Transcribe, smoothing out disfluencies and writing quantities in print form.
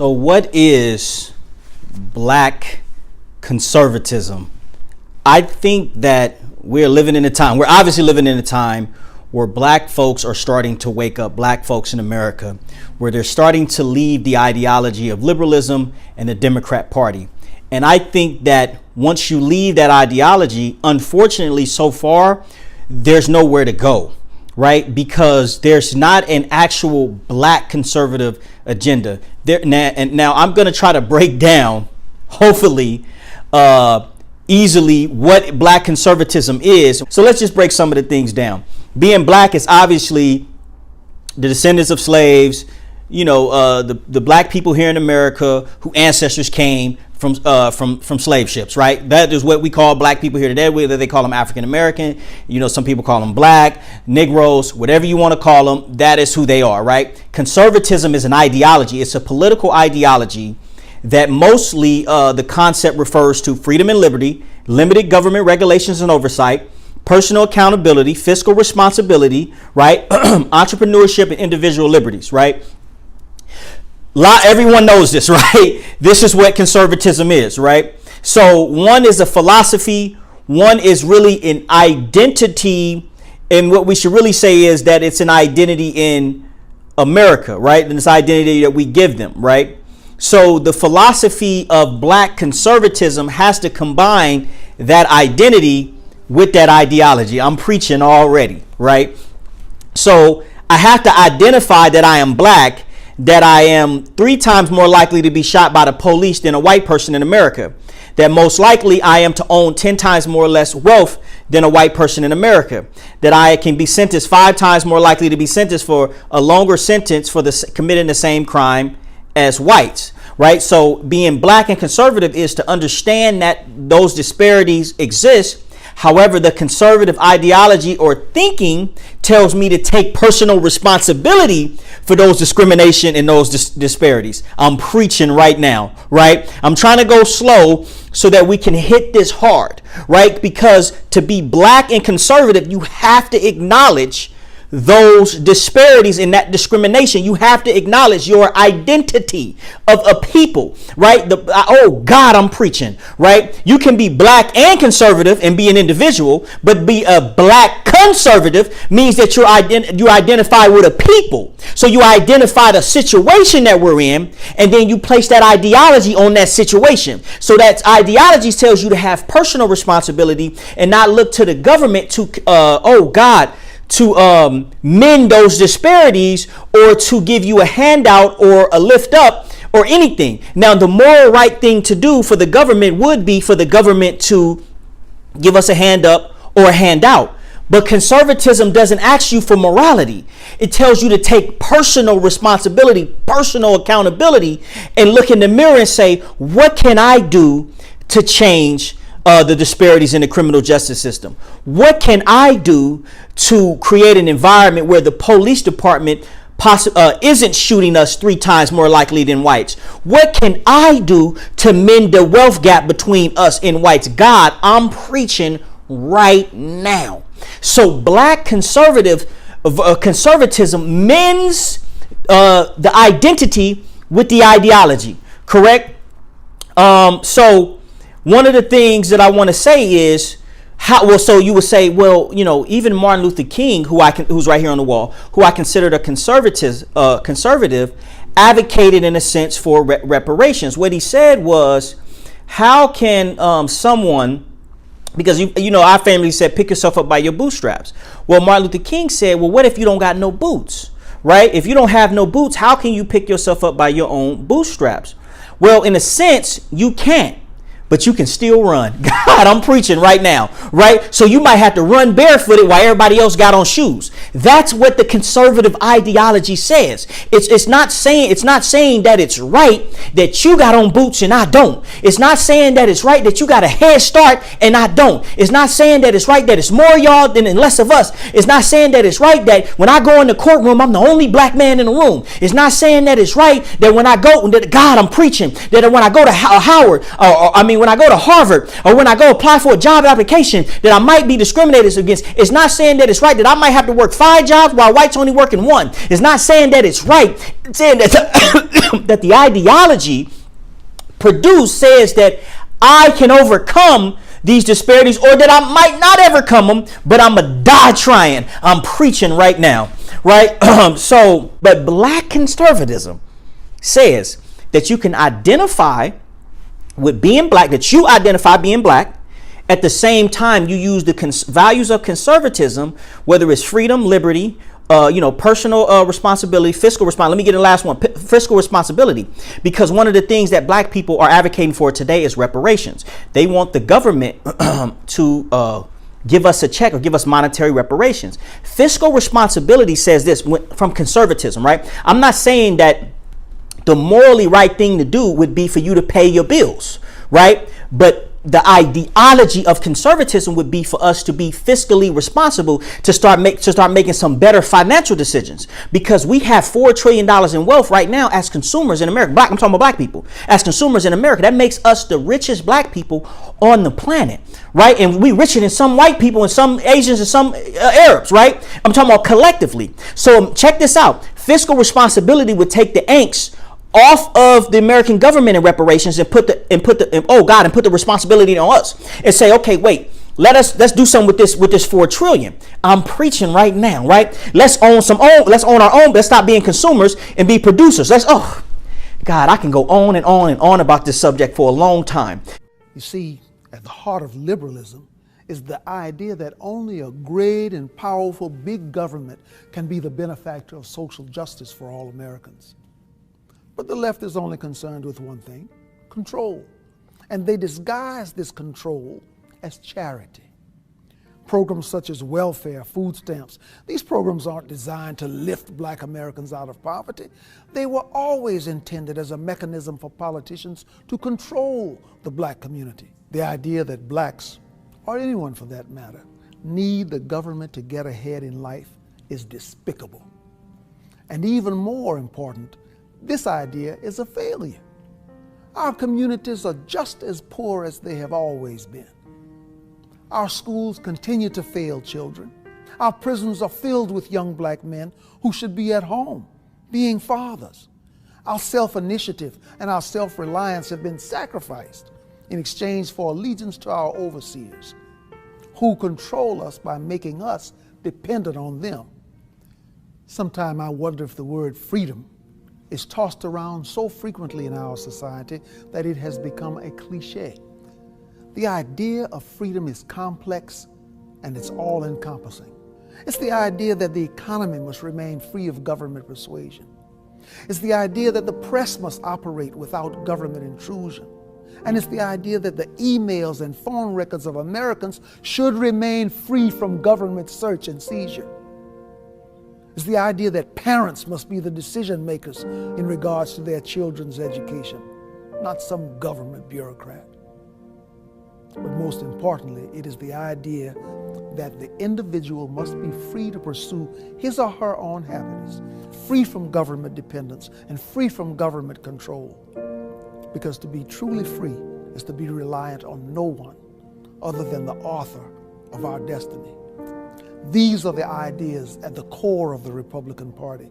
So what is black conservatism? I think that we're obviously living in a time where black folks are starting to wake up, black folks in America, where they're starting to leave the ideology of liberalism and the Democrat Party. And I think that once you leave that ideology, unfortunately, so far, there's nowhere to go, right? Because there's not an actual black conservative agenda. Now I'm going to try to break down, hopefully, easily what black conservatism is. So let's just break some of the things down. Being black is obviously the descendants of slaves, the black people here in America whose ancestors came from slave ships, right? That is what we call black people here today, whether they call them African American, some people call them black, Negroes, whatever you want to call them, that is who they are, right? Conservatism is an ideology. It's a political ideology that mostly the concept refers to freedom and liberty, limited government regulations and oversight, personal accountability, fiscal responsibility, right? Entrepreneurship and individual liberties, right? Everyone knows this, right? This is what conservatism is, right? So one is a philosophy, one is really an identity, and what we should really say is that it's an identity in America, right? And it's identity that we give them, right? So the philosophy of black conservatism has to combine that identity with that ideology. I'm preaching already, right? So I have to identify that I am black, that I am 3 times more likely to be shot by the police than a white person in America, that most likely I am to own 10 times more or less wealth than a white person in America, that I can be sentenced 5 times more likely to be sentenced for a longer sentence for committing the same crime as whites, right? So being black and conservative is to understand that those disparities exist. However, the conservative ideology or thinking tells me to take personal responsibility for those discrimination and those disparities. I'm preaching right now, right? I'm trying to go slow so that we can hit this hard, right? Because to be black and conservative, you have to acknowledge those disparities in that discrimination. You have to acknowledge your identity of a people, right? I'm preaching, right? You can be black and conservative and be an individual, but be a black conservative means that you identify with a people. So you identify the situation that we're in, and then you place that ideology on that situation. So that ideology tells you to have personal responsibility and not look to the government to mend those disparities or to give you a handout or a lift up or anything. Now, the moral right thing to do for the government would be for the government to give us a hand up or a handout. But conservatism doesn't ask you for morality. It tells you to take personal responsibility, personal accountability, and look in the mirror and say, what can I do to change the disparities in the criminal justice system? What can I do to create an environment where the police department isn't shooting us 3 times more likely than whites? What can I do to mend the wealth gap between us and whites? God, I'm preaching right now. So black conservatism mends the identity with the ideology, correct? So one of the things that I want to say is so you would say, even Martin Luther King, who's right here on the wall, who I considered a conservative, advocated in a sense for reparations. What he said was, how can someone, because our family said, pick yourself up by your bootstraps. Well, Martin Luther King said, well, what if you don't got no boots, right? If you don't have no boots, how can you pick yourself up by your own bootstraps? Well, in a sense, you can't. But you can still run. God, I'm preaching right now, right? So you might have to run barefooted while everybody else got on shoes. That's what the conservative ideology says. It's not saying that it's right that you got on boots and I don't. It's not saying that it's right that you got a head start and I don't. It's not saying that it's right that it's more y'all than less of us. It's not saying that it's right that when I go in the courtroom, I'm the only black man in the room. It's not saying that it's right that when I go, God, I'm preaching, that when I go to Howard, when I go to Harvard, or when I go apply for a job application, that I might be discriminated against. It's not saying that it's right that I might have to work 5 jobs while whites only working 1. It's not saying that it's right. It's saying that that the ideology produced says that I can overcome these disparities, or that I might not overcome them, but I'm gonna die trying. I'm preaching right now, right? But black conservatism says that you can identify with being black, that you identify being black. At the same time, you use the values of conservatism, whether it's freedom, liberty, personal responsibility, fiscal responsibility. Let me get the last one, fiscal responsibility, because one of the things that black people are advocating for today is reparations. They want the government to give us a check or give us monetary reparations. Fiscal responsibility says this from conservatism, right? I'm not saying that the morally right thing to do would be for you to pay your bills, right? But the ideology of conservatism would be for us to be fiscally responsible, to start making some better financial decisions, because we have $4 trillion in wealth right now as consumers in America. I'm talking about black people as consumers in America. That makes us the richest black people on the planet, right? And we richer than some white people and some Asians and some Arabs, right? I'm talking about collectively. So check this out. Fiscal responsibility would take the angst off of the American government in reparations and put the responsibility on us and say, okay, wait, let's do something with this 4 trillion. I'm preaching right now, right? Let's own our own. Let's stop being consumers and be producers. God, I can go on and on and on about this subject for a long time. You see, at the heart of liberalism is the idea that only a great and powerful big government can be the benefactor of social justice for all Americans. But the left is only concerned with one thing: control. And they disguise this control as charity. Programs such as welfare, food stamps, these programs aren't designed to lift black Americans out of poverty. They were always intended as a mechanism for politicians to control the black community. The idea that blacks, or anyone for that matter, need the government to get ahead in life is despicable. And even more important, this idea is a failure. Our communities are just as poor as they have always been. Our schools continue to fail children. Our prisons are filled with young black men who should be at home, being fathers. Our self-initiative and our self-reliance have been sacrificed in exchange for allegiance to our overseers, who control us by making us dependent on them. Sometimes I wonder if the word freedom is tossed around so frequently in our society that it has become a cliche. The idea of freedom is complex and it's all-encompassing. It's the idea that the economy must remain free of government persuasion. It's the idea that the press must operate without government intrusion. And it's the idea that the emails and phone records of Americans should remain free from government search and seizure. It's the idea that parents must be the decision makers in regards to their children's education, not some government bureaucrat. But most importantly, it is the idea that the individual must be free to pursue his or her own happiness, free from government dependence and free from government control. Because to be truly free is to be reliant on no one other than the author of our destiny. These are the ideas at the core of the Republican Party.